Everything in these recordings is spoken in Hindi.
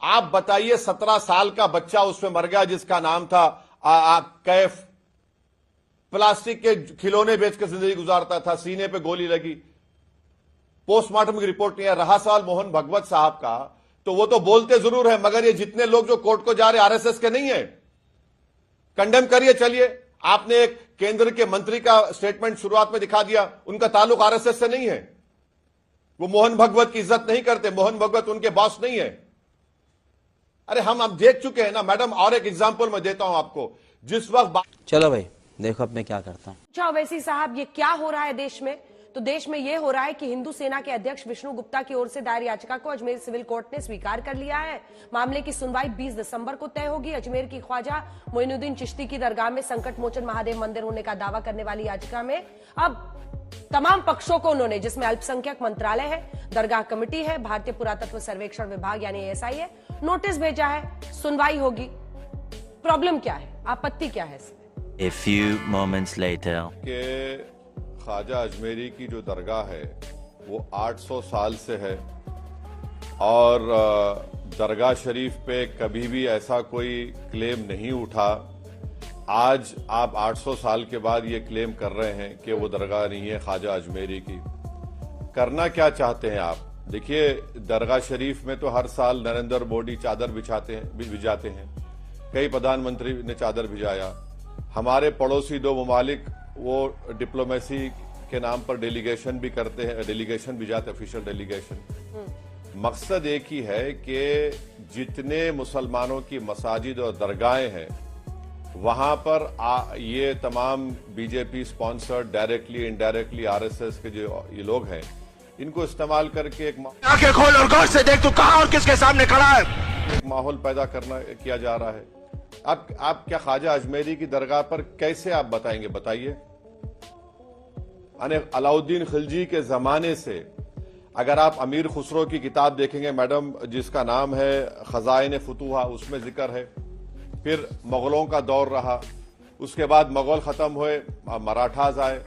आप बताइए 17 साल का बच्चा उसमें मर गया जिसका नाम था कैफ, प्लास्टिक के खिलौने बेचकर जिंदगी गुजारता था, सीने पे गोली लगी, पोस्टमार्टम की रिपोर्ट नहीं है। रहा सवाल मोहन भगवत साहब का, तो वो तो बोलते जरूर है, मगर ये जितने लोग जो कोर्ट को जा रहे आरएसएस के नहीं है। कंडेम करिए, चलिए। आपने एक केंद्र के मंत्री का स्टेटमेंट शुरुआत में दिखा दिया, उनका ताल्लुक आरएसएस से नहीं है, वो मोहन भगवत की इज्जत नहीं करते, मोहन भगवत उनके बॉस नहीं है। अरे हम अब देख चुके हैं ना मैडम। और एक एग्जांपल मैं देता हूं आपको। जिस वक्त चलो भाई देखो अब मैं क्या करता हूं। अच्छा ओवैसी साहब, ये क्या हो रहा है देश में? तो देश में यह हो रहा है कि हिंदू सेना के अध्यक्ष विष्णु गुप्ता की ओर से दायर याचिका को अजमेर सिविल कोर्ट ने स्वीकार कर लिया है। मामले की सुनवाई 20 दिसंबर को तय होगी। अजमेर की ख्वाजा मोइनुद्दीन चिश्ती की दरगाह में संकट मोचन महादेव मंदिर होने का दावा करने वाली याचिका में अब तमाम पक्षों को उन्होंने, जिसमें अल्पसंख्यक मंत्रालय है, दरगाह कमेटी है, भारतीय पुरातत्व सर्वेक्षण विभाग यानी ASI है, नोटिस भेजा है। सुनवाई होगी। प्रॉब्लम क्या है, आपत्ति क्या है इसमें? A few moments later. के ख्वाजा अजमेरी की जो दरगाह है वो 800 साल से है और दरगाह शरीफ पे कभी भी ऐसा कोई क्लेम नहीं उठा। आज आप 800 साल के बाद ये क्लेम कर रहे हैं कि वो दरगाह नहीं है ख्वाजा अजमेरी की। करना क्या चाहते हैं आप? देखिए, दरगाह शरीफ में तो हर साल नरेंद्र मोदी चादर भिजाते हैं, कई प्रधानमंत्री ने चादर भिजाया। हमारे पड़ोसी 2 ममालिक वो डिप्लोमेसी के नाम पर डेलीगेशन भी करते हैं, डेलीगेशन भी जाते, ऑफिशियल डेलीगेशन। मकसद एक ही है कि जितने मुसलमानों की मसाजिद और दरगाहें हैं वहां पर ये तमाम BJP sponsored directly indirectly RSS के जो ये लोग हैं, इनको इस्तेमाल करके एक आंखें खोल और गौर से देख तू कहां और किसके सामने खड़ा है। एक माहौल पैदा किया जा रहा है। आप क्या ख्वाजा अजमेरी की दरगाह पर कैसे आप बताएंगे? बताइए। अलाउद्दीन खिलजी के जमाने से अगर आप अमीर खुसरो की किताब देखेंगे मैडम, जिसका नाम है खजाइन फुतूहा, उसमें जिक्र है। फिर मुगलों का दौर रहा, उसके बाद मुगल खत्म हुए, मराठाज आए।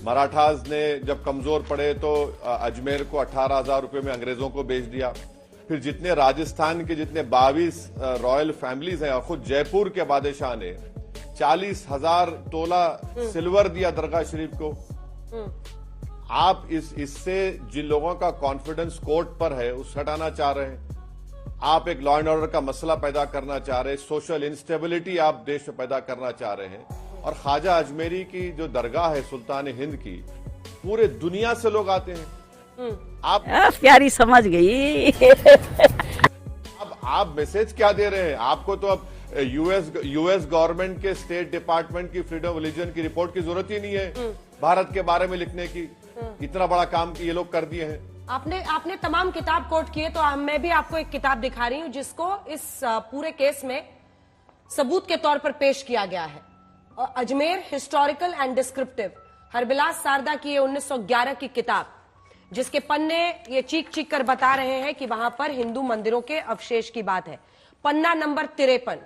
मराठाज ने जब कमजोर पड़े तो अजमेर को 18,000 रुपए में अंग्रेजों को बेच दिया। फिर जितने राजस्थान के जितने 22 रॉयल फैमिलीज हैं, और खुद जयपुर के बादशाह ने 40,000 तोला सिल्वर दिया दरगाह शरीफ को। आप इससे जिन लोगों का कॉन्फिडेंस कोर्ट पर है उस हटाना चाह रहे हैं। आप एक लॉ एंड ऑर्डर का मसला पैदा करना चाह रहे हैं, सोशल इंस्टेबिलिटी आप देश में पैदा करना चाह रहे हैं। और ख्वाजा अजमेरी की जो दरगाह है सुल्तान हिंद की, पूरे दुनिया से लोग आते हैं। आप प्यारी समझ गई। अब आप मैसेज क्या दे रहे हैं? आपको तो अब यूएस गवर्नमेंट के स्टेट डिपार्टमेंट की फ्रीडम ऑफ रिलीजन की रिपोर्ट की जरूरत ही नहीं है भारत के बारे में लिखने की। इतना बड़ा काम ये लोग कर दिए हैं। आपने तमाम किताब कोट किए, तो मैं भी आपको एक किताब दिखा रही हूं जिसको इस पूरे केस में सबूत के तौर पर पेश किया गया है। Ajmer historical and descriptive, Harbilas Sarda की 1911 की किताब, जिसके पन्ने ये चीख चीख कर बता रहे हैं कि वहां पर हिंदू मंदिरों के अवशेष की बात है। पन्ना नंबर 53,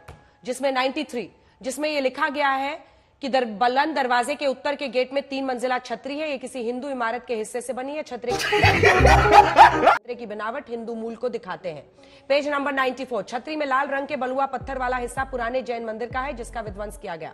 जिसमें 93, जिसमें यह लिखा गया है कि बुलंद दरवाजे के उत्तर के गेट में 3 मंजिला छतरी है। ये किसी हिंदू इमारत के हिस्से से बनी है। छतरी की बनावट हिंदू मूल को दिखाते हैं। पेज नंबर 94, छतरी में लाल रंग के बलुआ पत्थर वाला हिस्सा पुराने जैन मंदिर का है जिसका विध्वंस किया गया।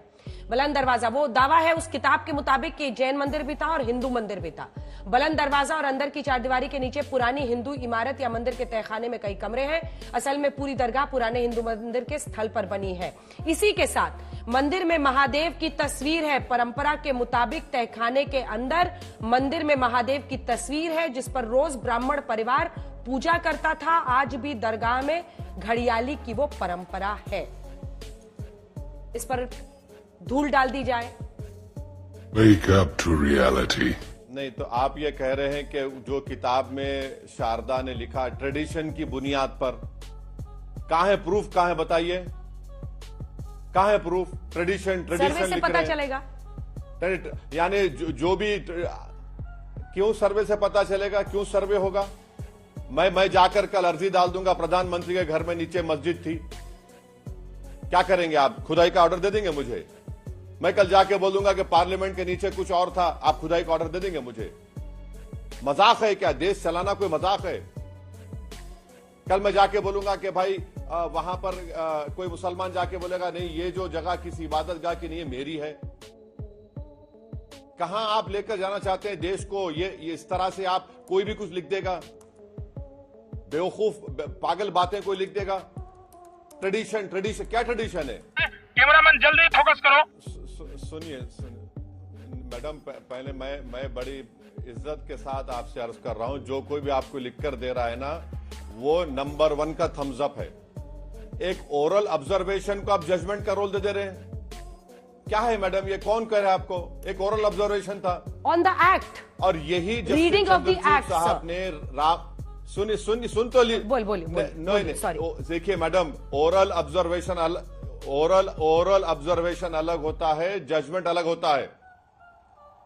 बुलंद दरवाजा, वो दावा है उस किताब के मुताबिक कि जैन मंदिर भी था और हिंदू मंदिर भी था। बुलंद दरवाजा और अंदर की चारदीवारी के नीचे पुरानी हिंदू इमारत या मंदिर के तहखाने में कई कमरे हैं। असल में पूरी दरगाह पुराने हिंदू मंदिर के स्थल पर बनी है। इसी के साथ मंदिर में महादेव की तस्वीर है। परंपरा के मुताबिक तहखाने के अंदर मंदिर में महादेव की तस्वीर है जिस पर रोज ब्राह्मण परिवार पूजा करता था। आज भी दरगाह में घड़ियाली की वो परंपरा है। इस पर धूल डाल दी जाए। Wake up to reality. नहीं तो आप ये कह रहे हैं कि जो किताब में शारदा ने लिखा ट्रेडिशन की बुनियाद पर, कहां है प्रूफ? कहां है बताइए, कहां है प्रूफ? ट्रेडिशन सर्वे से पता चलेगा। यानी जो भी, क्यों सर्वे से पता चलेगा? क्यों सर्वे होगा? मैं जाकर कल अर्जी डाल दूंगा, प्रधानमंत्री के घर में नीचे मस्जिद थी, क्या करेंगे आप? खुदाई का ऑर्डर दे देंगे मुझे? मैं कल जाके बोल दूंगा कि पार्लियामेंट के नीचे कुछ और था, आप खुदाई का ऑर्डर दे देंगे मुझे? मजाक है क्या? देश चलाना कोई मजाक है? कल मैं जाके बोलूंगा कि भाई वहां पर कोई मुसलमान जाके बोलेगा नहीं ये जो जगह किसी इबादत गाह की नहीं है, मेरी है। कहां आप लेकर जाना चाहते हैं देश को? ये इस तरह से आप कोई भी कुछ लिख देगा, बेवकूफ पागल बातें कोई लिख देगा। ट्रेडिशन क्या ट्रेडिशन है? कैमरामैन जल्दी फोकस करो। सुनिए मैडम, पहले मैं बड़ी इज्जत के साथ आपसे अर्ज कर रहा हूं, जो कोई भी आपको लिखकर दे रहा है ना, वो नंबर 1 का थम्स अप है। एक ओरल ऑब्जर्वेशन को आप जजमेंट का रोल दे रहे हैं। क्या है मैडम, ये कौन कह रहा है आपको? एक ओरल ऑब्जर्वेशन था ऑन द एक्ट, और यही रीडिंग ऑफ द एक्ट साहब ने सुन तो ली। बोलिए नहीं, देखिए मैडम, ओरल ऑब्जर्वेशन अलग होता है, जजमेंट अलग होता है।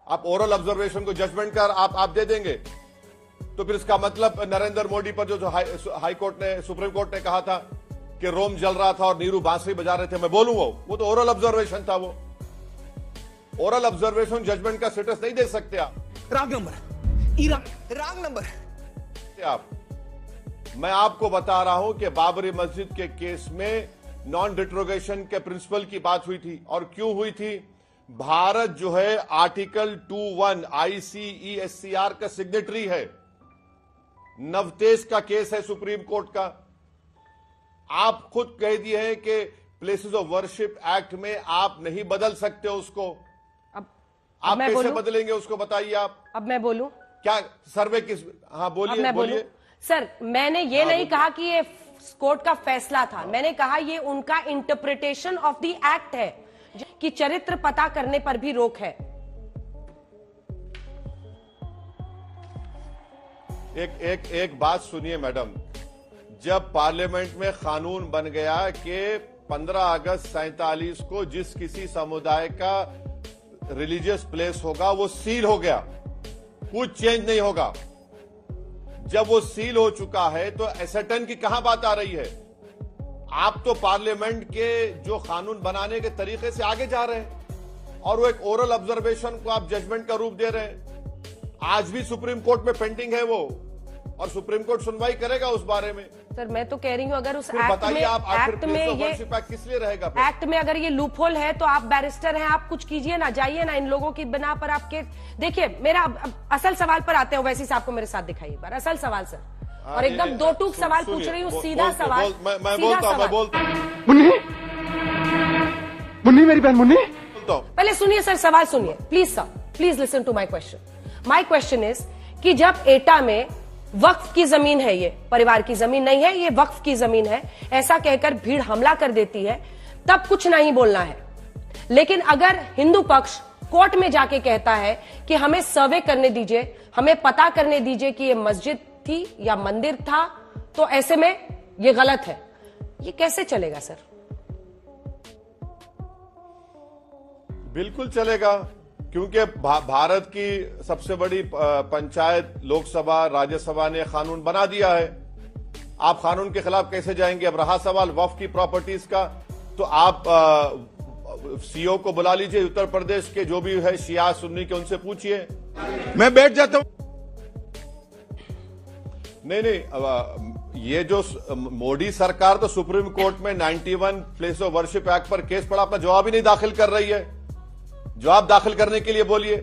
आप ओरल ऑब्जर्वेशन को जजमेंट कर आप दे देंगे तो फिर इसका मतलब नरेंद्र मोदी पर जो हाई कोर्ट ने, सुप्रीम कोर्ट ने कहा था कि रोम जल रहा था और नीरू बांसुरी बजा रहे थे, मैं बोलूं वो तो ओरल ऑब्जर्वेशन था। वो ओरल ऑब्जर्वेशन जजमेंट का स्टेटस नहीं दे सकते आप। रॉन्ग नंबर आप, मैं आपको बता रहा हूं कि बाबरी मस्जिद के केस में नॉन डिट्रोगेशन के प्रिंसिपल की बात हुई थी। और क्यों हुई थी? भारत जो है आर्टिकल 21 ICESCR का सिग्नेटरी है। नवतेज का केस है सुप्रीम कोर्ट का। आप खुद कह दिए हैं कि प्लेसेस ऑफ वर्शिप एक्ट में आप नहीं बदल सकते उसको। आप कैसे बदलेंगे उसको, बताइए आप। अब मैं बोलूं क्या? सर्वे किस? हाँ बोलिए। सर, मैंने ये नहीं कहा कि ये कोर्ट का फैसला था, मैंने कहा ये उनका इंटरप्रिटेशन ऑफ द एक्ट है कि चरित्र पता करने पर भी रोक है। एक बात सुनिए मैडम, जब पार्लियामेंट में कानून बन गया कि 15 अगस्त 47 को जिस किसी समुदाय का रिलीजियस प्लेस होगा वो सील हो गया, कुछ चेंज नहीं होगा। जब वो सील हो चुका है तो एसेटन की कहां बात आ रही है? आप तो पार्लियामेंट के जो कानून बनाने के तरीके से आगे जा रहे हैं और वो एक ओरल ऑब्जर्वेशन को आप जजमेंट का रूप दे रहे हैं। आज भी सुप्रीम कोर्ट में पेंडिंग है वो, और सुप्रीम कोर्ट सुनवाई करेगा उस बारे में। सर, मैं तो कह रही हूं अगर उस एक्ट किस लिए रहेगा? एक्ट में अगर ये लूपहोल है तो आप बैरिस्टर हैं, आप कुछ कीजिए ना, जाइए ना, इन लोगों की बिना पर आपके। देखिए, मेरा असल सवाल पर आते हैं। वैसी साहब को मेरे साथ दिखाइए एक बार असल सवाल सर, और एकदम दो टूक सवाल पूछ रही हूँ, सीधा सवाल। मैं बोलता मुन्नी मेरी बहन मुन्नी। पहले सुनिए सर, सवाल सुनिए please sir, please listen to my question. My question is कि जब एटा में वक्फ की जमीन है, ये परिवार की जमीन नहीं है, ये वक्फ की जमीन है, ऐसा कहकर भीड़ हमला कर देती है, तब कुछ नहीं बोलना है। लेकिन अगर हिंदू पक्ष कोर्ट में जाके कहता है कि हमें सर्वे करने दीजिए, हमें पता करने दीजिए कि ये मस्जिद थी या मंदिर था, तो ऐसे में ये गलत है, ये कैसे चलेगा सर? बिल्कुल चलेगा, क्योंकि भारत की सबसे बड़ी पंचायत लोकसभा राज्यसभा ने कानून बना दिया है। आप कानून के खिलाफ कैसे जाएंगे? अब रहा सवाल वक्फ की प्रॉपर्टीज का, तो आप सीओ को बुला लीजिए उत्तर प्रदेश के, जो भी है शिया सुन्नी के, उनसे पूछिए। मैं बैठ जाता हूं। नहीं, ये जो मोदी सरकार तो सुप्रीम कोर्ट में 91 प्लेस ऑफ वर्शिप एक्ट पर केस पड़ा, अपना जवाब ही नहीं दाखिल कर रही है। जवाब दाखिल करने के लिए बोलिए।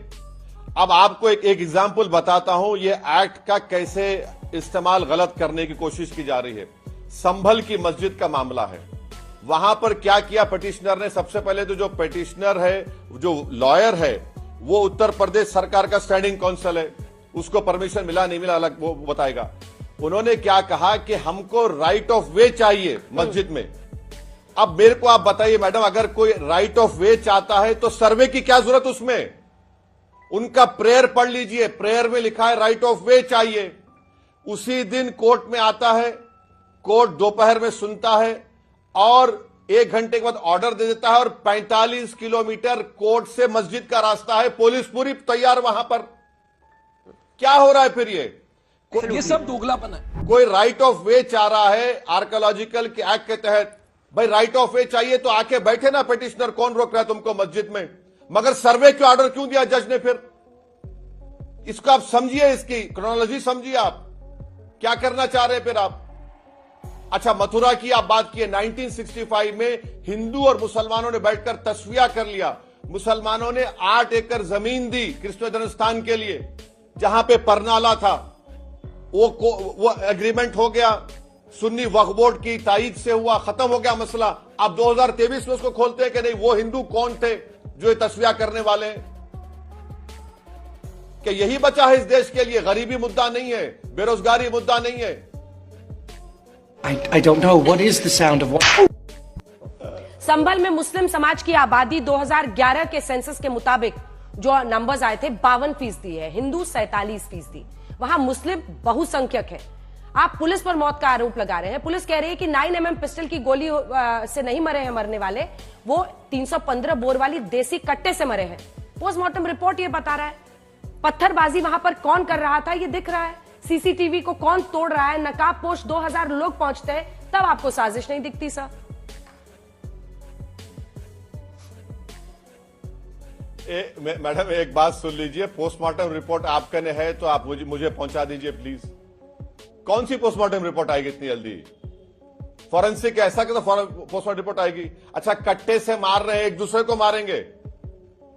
अब आपको एक एग्जाम्पल बताता हूं, ये एक्ट का कैसे इस्तेमाल गलत करने की कोशिश की जा रही है। संभल की मस्जिद का मामला है, वहां पर क्या किया पिटिशनर ने? सबसे पहले तो जो पिटिशनर है, जो लॉयर है, वो उत्तर प्रदेश सरकार का स्टैंडिंग काउंसिल है, उसको परमिशन मिला नहीं मिला अलग वो बताएगा। उन्होंने क्या कहा कि हमको राइट ऑफ वे चाहिए मस्जिद में। अब मेरे को आप बताइए मैडम, अगर कोई राइट ऑफ वे चाहता है तो सर्वे की क्या जरूरत उसमें? उनका प्रेयर पढ़ लीजिए, प्रेयर में लिखा है राइट ऑफ वे चाहिए। उसी दिन कोर्ट में आता है, कोर्ट दोपहर में सुनता है और 1 घंटे के बाद ऑर्डर दे देता है, और 45 किलोमीटर कोर्ट से मस्जिद का रास्ता है, पुलिस पूरी तैयार वहां पर। क्या हो रहा है फिर? ये सब दोगलापन है। कोई राइट ऑफ वे चाह रहा है आर्कियोलॉजिकल के एक्ट के तहत, भाई राइट ऑफ वे चाहिए तो आके बैठे ना पिटिशनर, कौन रोक रहा है तुमको मस्जिद में? मगर सर्वे के ऑर्डर क्यों दिया जज ने फिर? इसको आप समझिए, इसकी क्रोनोलॉजी समझिए, आप क्या करना चाह रहे हैं फिर आप? अच्छा, मथुरा की आप बात किए, 1965 में हिंदू और मुसलमानों ने बैठकर तस्वीया कर लिया। मुसलमानों ने 8 एकड़ जमीन दी कृष्ण जन्म स्थान के लिए, जहां पे परनाला था। वो एग्रीमेंट हो गया, सुन्नी वक्फ बोर्ड की तायीद से हुआ, खत्म हो गया मसला। अब 2023 में उसको खोलते हैं कि नहीं, वो हिंदू कौन थे जो ये तस्वीया करने वाले हैं? कि यही बचा है इस देश के लिए? गरीबी मुद्दा नहीं है, बेरोजगारी मुद्दा नहीं है। I don't know. What is the sound of what? संभल में मुस्लिम समाज की आबादी 2011 के सेंसस के मुताबिक जो नंबर्स आए थे 52% है, हिंदू 47%। वहां मुस्लिम बहुसंख्यक है। आप पुलिस पर मौत का आरोप लगा रहे हैं। पुलिस कह रही है कि 9mm पिस्टल की गोली से नहीं मरे हैं मरने वाले, वो 315 बोर वाली देसी कट्टे से मरे हैं। पोस्टमार्टम रिपोर्ट ये बता रहा है। पत्थरबाजी वहां पर कौन कर रहा था ये दिख रहा है। सीसीटीवी को कौन तोड़ रहा है, नकाबपोश 2000 लोग पहुंचते हैं, तब आपको साजिश नहीं दिखती सर। मैडम एक बात सुन लीजिए, पोस्टमार्टम रिपोर्ट आपके ने है तो आप मुझे पहुंचा दीजिए प्लीज। कौन सी पोस्टमार्टम रिपोर्ट आएगी इतनी जल्दी? फॉरेंसिक ऐसा कि तो पोस्टमार्टम रिपोर्ट आएगी। अच्छा, कट्टे से मार रहे हैं, एक दूसरे को मारेंगे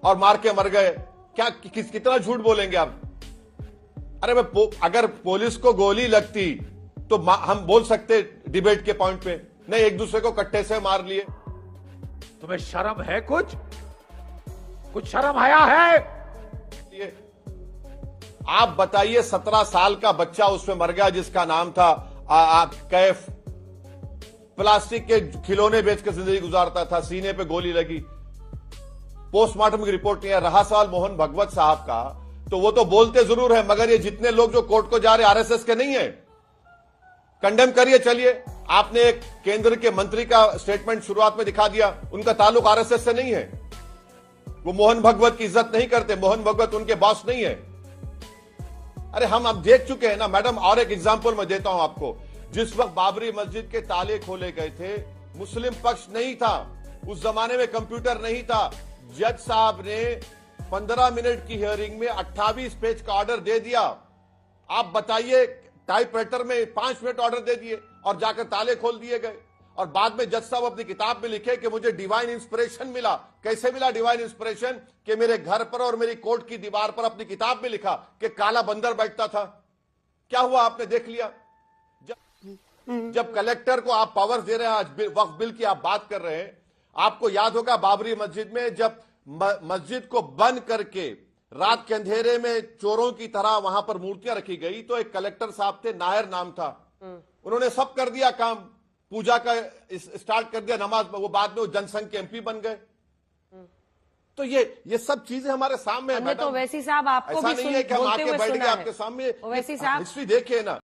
और मार के मर गए, क्या कितना झूठ बोलेंगे आप? अरे अगर पुलिस को गोली लगती तो हम बोल सकते डिबेट के पॉइंट पे, नहीं एक दूसरे को कट्टे से मार लिए। तुम्हें शर्म है? कुछ शर्म आया है? आप बताइए, 17 साल का बच्चा उसमें मर गया जिसका नाम था कैफ, प्लास्टिक के खिलौने बेचकर जिंदगी गुजारता था, सीने पे गोली लगी। पोस्टमार्टम की रिपोर्ट नहीं है। रहा सवाल मोहन भगवत साहब का, तो वो तो बोलते जरूर है, मगर ये जितने लोग जो कोर्ट को जा रहे आरएसएस के नहीं है। कंडेम करिए, चलिए। आपने एक केंद्र के मंत्री का स्टेटमेंट शुरुआत में दिखा दिया, उनका ताल्लुक आरएसएस से नहीं है। वो मोहन भगवत की इज्जत नहीं करते, मोहन भगवत उनके बॉस नहीं है। अरे हम अब देख चुके हैं ना मैडम। और एक एग्जांपल मैं देता हूं आपको। जिस वक्त बाबरी मस्जिद के ताले खोले गए थे, मुस्लिम पक्ष नहीं था, उस जमाने में कंप्यूटर नहीं था। जज साहब ने 15 मिनट की हियरिंग में 28 पेज का ऑर्डर दे दिया। आप बताइए, टाइपराइटर में 5 मिनट ऑर्डर दे दिए और जाकर ताले खोल दिए गए। और बाद में जज साहब अपनी किताब में लिखे कि मुझे डिवाइन इंस्पिरेशन मिला। कैसे मिला डिवाइन इंस्पिरेशन? कि मेरे घर पर और मेरी कोर्ट की दीवार पर अपनी किताब में लिखा कि काला बंदर बैठता था। क्या हुआ आपने देख लिया। जब कलेक्टर को आप पावर दे रहे हैं, आज वक्फ बिल की आप बात कर रहे हैं, आपको याद होगा बाबरी मस्जिद में जब मस्जिद को बंद करके रात के अंधेरे में चोरों की तरह वहां पर मूर्तियां रखी गई, तो एक कलेक्टर साहब थे, नायर नाम था, उन्होंने सब कर दिया काम, पूजा का स्टार्ट कर दिया, नमाज। वो बाद में वो जनसंघ के एमपी बन गए। तो ये सब चीजें हमारे सामने है। तो वैसी साहब आपको ऐसा भी नहीं है कि हम आके बैठ गए आपके सामने। वैसी साहब हिस्ट्री देखिए ना।